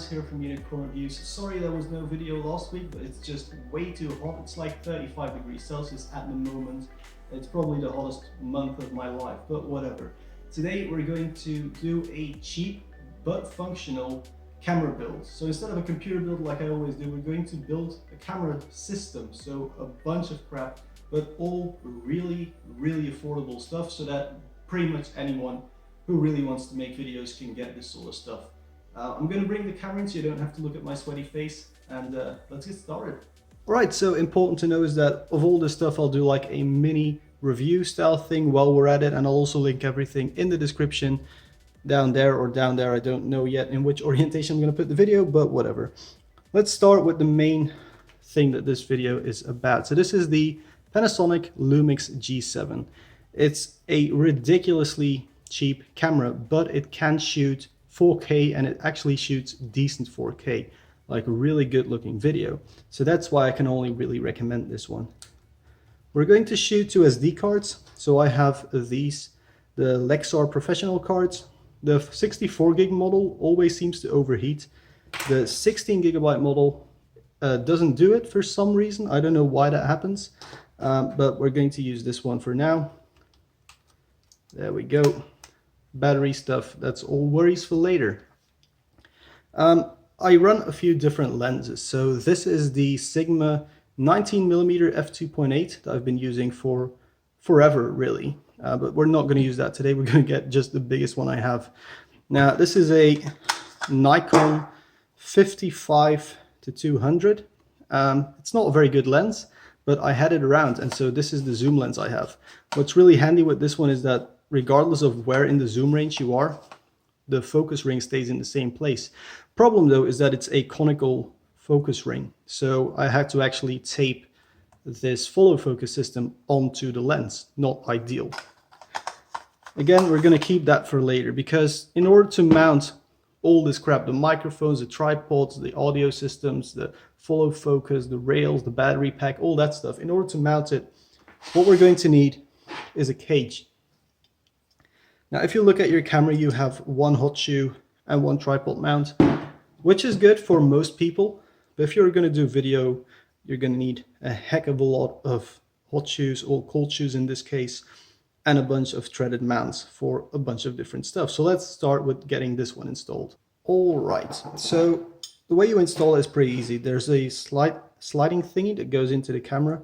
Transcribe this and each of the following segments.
Chris here from Unicorn Reviews. Sorry there was no video last week, but it's just way too hot. It's like 35 degrees Celsius at the moment. It's probably the hottest month of my life, but whatever. Today we're going to do a cheap but functional camera build. So instead of a computer build like I always do, we're going to build a camera system. So a bunch of crap, but all really affordable stuff so that pretty much anyone who really wants to make videos can get this sort of stuff. I'm going to bring the camera in so you don't have to look at my sweaty face, and let's get started. Alright, so important to know is that of all this stuff I'll do like a mini review style thing while we're at it, and I'll also link everything in the description down there or down there. I don't know yet in which orientation I'm going to put the video, but whatever. Let's start with the main thing that this video is about. So this is the Panasonic Lumix G7. It's a ridiculously cheap camera, but it can shoot 4K, and it actually shoots decent 4K, like a really good looking video. So that's why I can only really recommend this one. We're going to shoot two SD cards. So I have these, the Lexar Professional cards. The 64 gig model always seems to overheat. The 16 gigabyte model doesn't do it for some reason. I don't know why that happens, but we're going to use this one for now. There we go. Battery stuff, that's all worries for later. I run a few different lenses. So this is the Sigma 19mm f2.8 that I've been using for forever, really. But we're not going to use that today. We're going to get just the biggest one I have. Now, this is a Nikon 55-200. It's not a very good lens, but I had it around, and so this is the zoom lens I have. What's really handy with this one is that regardless of where in the zoom range you are, the focus ring stays in the same place. Problem though is that it's a conical focus ring, so I had to actually tape this follow focus system onto the lens. Not ideal. Again, we're going to keep that for later, because in order to mount all this crap, the microphones, the tripods, the audio systems, the follow focus, the rails, the battery pack, all that stuff, in order to mount it, what we're going to need is a cage. Now, if you look at your camera, you have one hot shoe and one tripod mount, which is good for most people. But if you're going to do video, you're going to need a heck of a lot of hot shoes, or cold shoes in this case, and a bunch of threaded mounts for a bunch of different stuff. So let's start with getting this one installed. All right, so the way you install it is pretty easy. There's a sliding thingy that goes into the camera,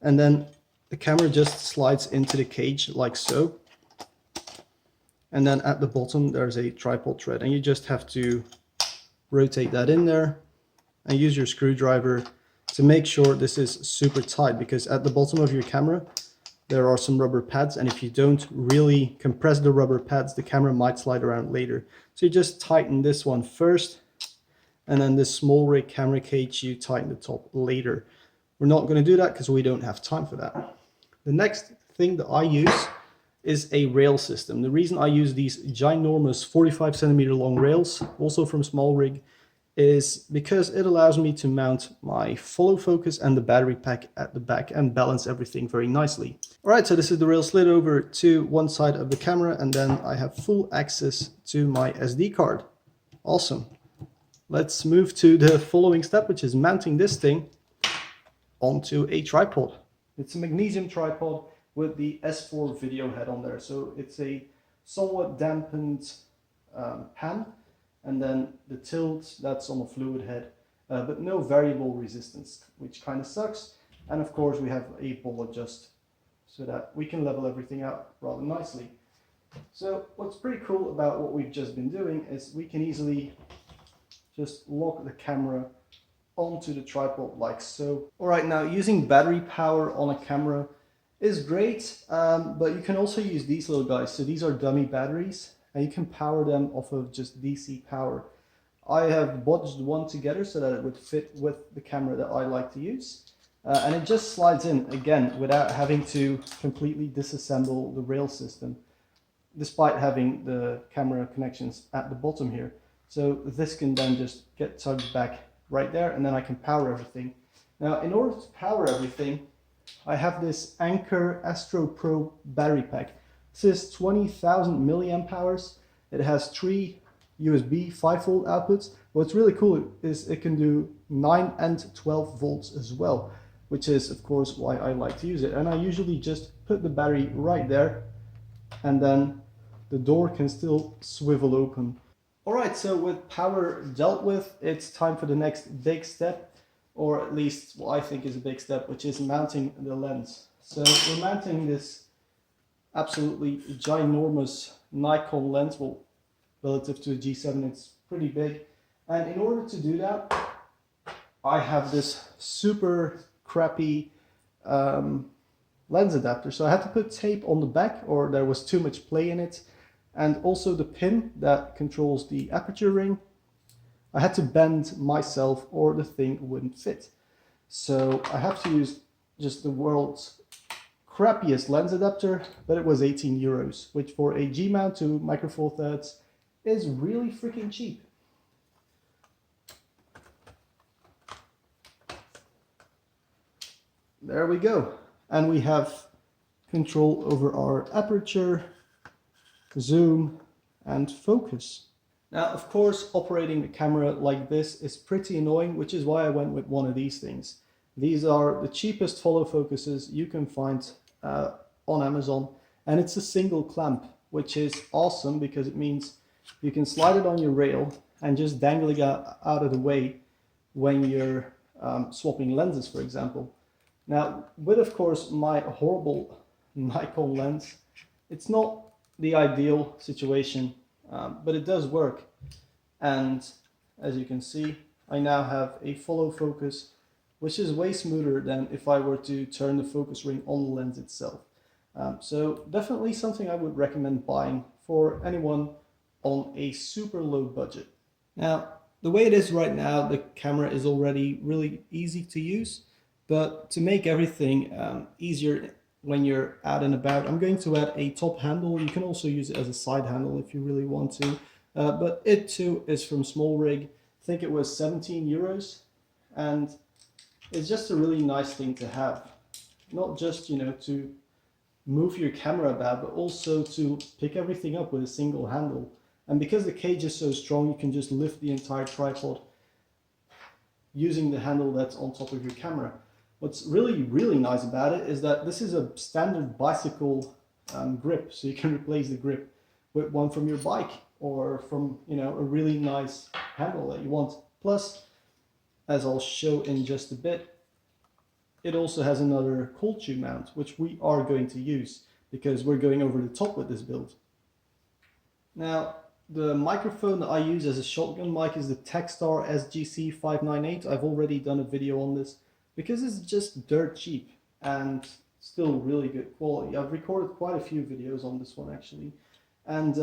and then the camera just slides into the cage like so. And then at the bottom, there's a tripod thread, and you just have to rotate that in there and use your screwdriver to make sure this is super tight, because at the bottom of your camera, there are some rubber pads, and if you don't really compress the rubber pads, the camera might slide around later. So you just tighten this one first, and then this small rig camera cage, you tighten the top later. We're not going to do that because we don't have time for that. The next thing that I use is a rail system. The reason I use these ginormous 45 centimeter long rails, also from Small Rig, is because it allows me to mount my follow focus and the battery pack at the back and balance everything very nicely. Alright, so this is the rail slid over to one side of the camera, and then I have full access to my SD card. Awesome. Let's move to the following step, which is mounting this thing onto a tripod. It's a magnesium tripod with the S4 video head on there. So it's a somewhat dampened pan, and then the tilt, that's on a fluid head, but no variable resistance, which kind of sucks. And of course we have a ball adjust so that we can level everything out rather nicely. So what's pretty cool about what we've just been doing is we can easily just lock the camera onto the tripod like so. Alright, now using battery power on a camera is great, but you can also use these little guys. So these are dummy batteries, and you can power them off of just DC power. I have bodged one together so that it would fit with the camera that I like to use, and it just slides in again without having to completely disassemble the rail system, despite having the camera connections at the bottom here. So this can then just get tugged back right there, and then I can power everything. Now, in order to power everything, I have this Anker Astro Pro battery pack. This is 20,000 milliamp hours. It has 3 USB 5-volt outputs. What's really cool is it can do 9 and 12 volts as well, which is of course why I like to use it. And I usually just put the battery right there, and then the door can still swivel open. Alright, so with power dealt with, it's time for the next big step, or at least what I think is a big step, which is mounting the lens. So we're mounting this absolutely ginormous Nikon lens. Well, relative to a G7, it's pretty big. And in order to do that, I have this super crappy lens adapter. So I had to put tape on the back, or there was too much play in it. And also the pin that controls the aperture ring, I had to bend myself or the thing wouldn't fit. So I have to use just the world's crappiest lens adapter, but it was 18 euros, which for a G mount to Micro Four Thirds is really freaking cheap. There we go. And we have control over our aperture, zoom, and focus. Now, of course, operating the camera like this is pretty annoying, which is why I went with one of these things. These are the cheapest follow focuses you can find on Amazon, and it's a single clamp, which is awesome because it means you can slide it on your rail and just dangle it out of the way when you're swapping lenses, for example. Now, with of course my horrible Nikon lens, it's not the ideal situation, but it does work. And as you can see, I now have a follow focus, which is way smoother than if I were to turn the focus ring on the lens itself. So definitely something I would recommend buying for anyone on a super low budget. Now, the way it is right now, the camera is already really easy to use, but to make everything easier when you're out and about, I'm going to add a top handle. You can also use it as a side handle if you really want to, but it too is from Small Rig. I think it was 17 euros, and it's just a really nice thing to have. Not just, you know, to move your camera about, but also to pick everything up with a single handle. And because the cage is so strong, you can just lift the entire tripod using the handle that's on top of your camera. What's really, really nice about it is that this is a standard bicycle grip, so you can replace the grip with one from your bike or from, you know, a really nice handle that you want. Plus, as I'll show in just a bit, it also has another cold shoe mount, which we are going to use because we're going over the top with this build. Now, the microphone that I use as a shotgun mic is the Techstar SGC598. I've already done a video on this because it's just dirt cheap and still really good quality. I've recorded quite a few videos on this one actually, and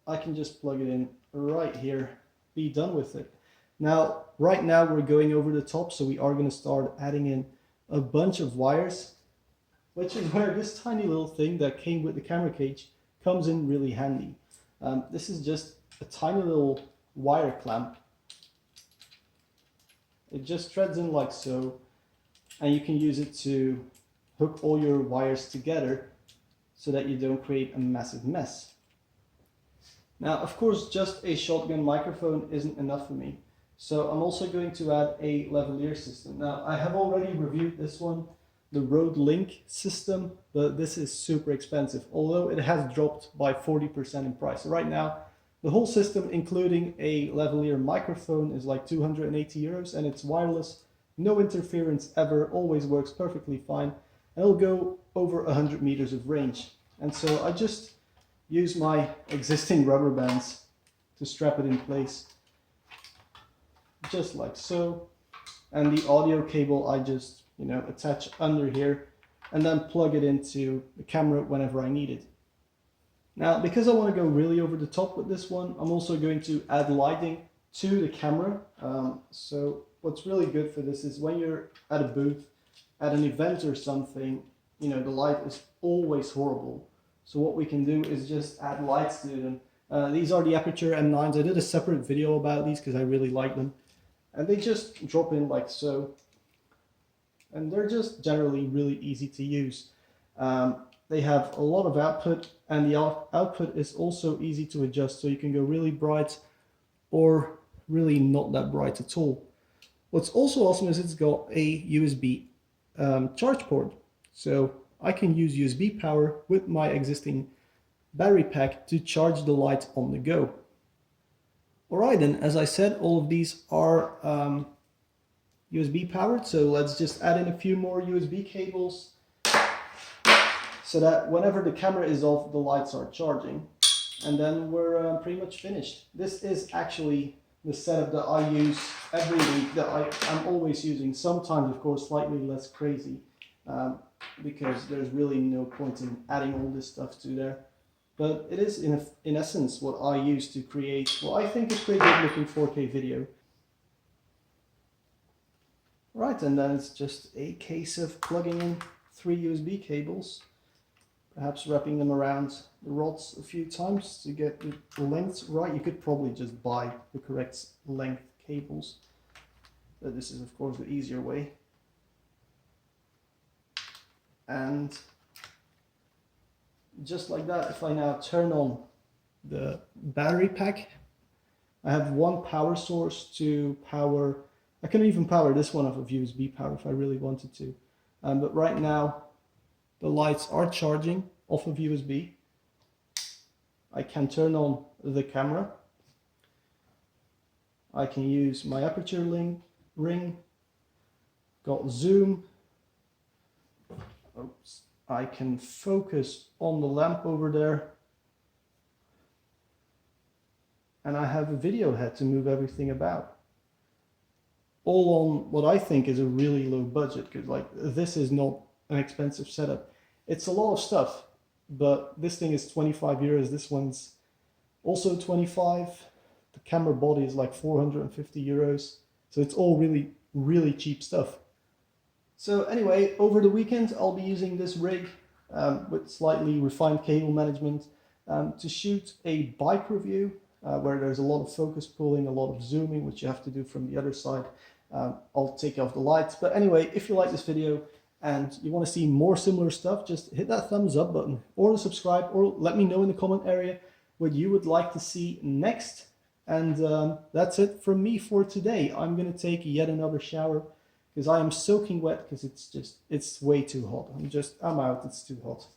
I can just plug it in right here, be done with it. Now, right now we're going over the top, so we are going to start adding in a bunch of wires, which is where this tiny little thing that came with the camera cage comes in really handy. This is just a tiny little wire clamp. It just threads in like so, and you can use it to hook all your wires together so that you don't create a massive mess. Now, of course, just a shotgun microphone isn't enough for me, so I'm also going to add a lavalier system. Now, I have already reviewed this one, the Rode Link system, but this is super expensive, although it has dropped by 40% in price. So right now, the whole system, including a lavalier microphone, is like 280 euros, and it's wireless, no interference ever, always works perfectly fine, and it'll go over 100 meters of range. And so I just use my existing rubber bands to strap it in place, just like so. And the audio cable I just, you know, attach under here and then plug it into the camera whenever I need it. Now, because I want to go really over the top with this one, I'm also going to add lighting to the camera. So what's really good for this is when you're at a booth, at an event or something, you know, the light is always horrible. So what we can do is just add lights to them. These are the Aperture M9s. I did a separate video about these because I really like them. And they just drop in like so. And they're just generally really easy to use. They have a lot of output, and the output is also easy to adjust. So you can go really bright or really not that bright at all. What's also awesome is it's got a USB charge port. So I can use USB power with my existing battery pack to charge the light on the go. Alright then, as I said, all of these are USB powered, so let's just add in a few more USB cables so that whenever the camera is off, the lights are charging. And then we're pretty much finished. This is actually the setup that I use every week, that I'm always using. Sometimes, of course, slightly less crazy, because there's really no point in adding all this stuff to there. But it is, in essence, what I use to create what I think is pretty good looking 4K video. Right, and then it's just a case of plugging in 3 USB cables, perhaps wrapping them around the rods a few times to get the lengths right. You could probably just buy the correct length cables, but this is of course the easier way. And just like that, if I now turn on the battery pack, I have one power source to power. I can even power this one off of USB power if I really wanted to. But right now, the lights are charging off of USB. I can turn on the camera. I can use my aperture ring. Got zoom. Oops. I can focus on the lamp over there. And I have a video head to move everything about. All on what I think is a really low budget, because like this is not an expensive setup. It's a lot of stuff, but this thing is 25 euros. This one's also 25. The camera body is like 450 euros. So it's all really, really cheap stuff. So anyway, over the weekend, I'll be using this rig with slightly refined cable management to shoot a bike review where there's a lot of focus pulling, a lot of zooming, which you have to do from the other side. I'll take off the lights. But anyway, if you like this video and you want to see more similar stuff, just hit that thumbs up button or subscribe, or let me know in the comment area what you would like to see next. And that's it from me for today. I'm going to take yet another shower because I am soaking wet because it's way too hot. I'm out, it's too hot.